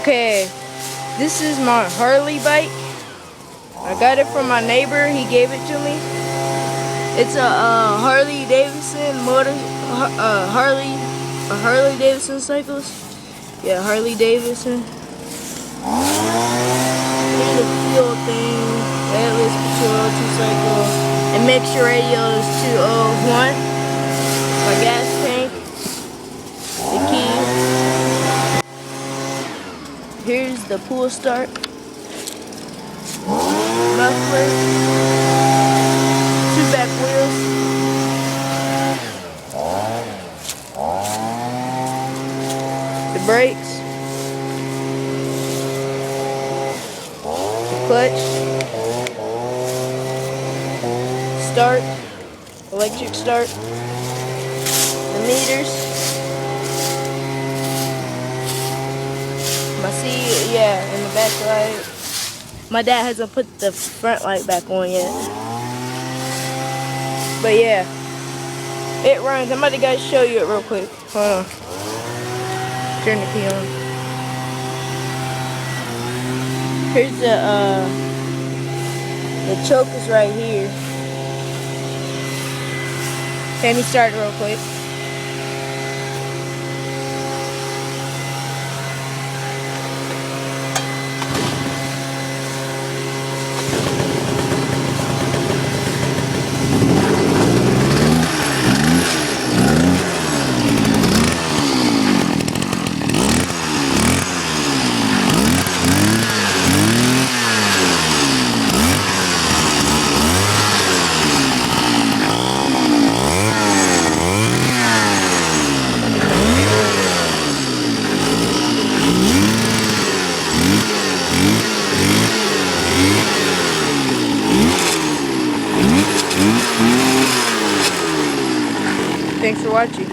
Okay, this is my Harley bike. I got it from my neighbor. He gave it to me. It's a Harley Davidson Harley Davidson cycles. Yeah, Harley Davidson. Here's the fuel thing. Atlas 202 cycle. And make sure radio is 201. My gas tank. The key. Here's the pull start. Muffler. 2 back wheels. The brakes. The clutch. Start. Electric start. The meters. My seat, yeah, and the back light. My dad hasn't put the front light back on yet. But yeah, it runs. I'm about to guys show you it real quick. Hold on. Turn the key on. Here's the choke is right here. Let me start it real quick. Thanks for watching.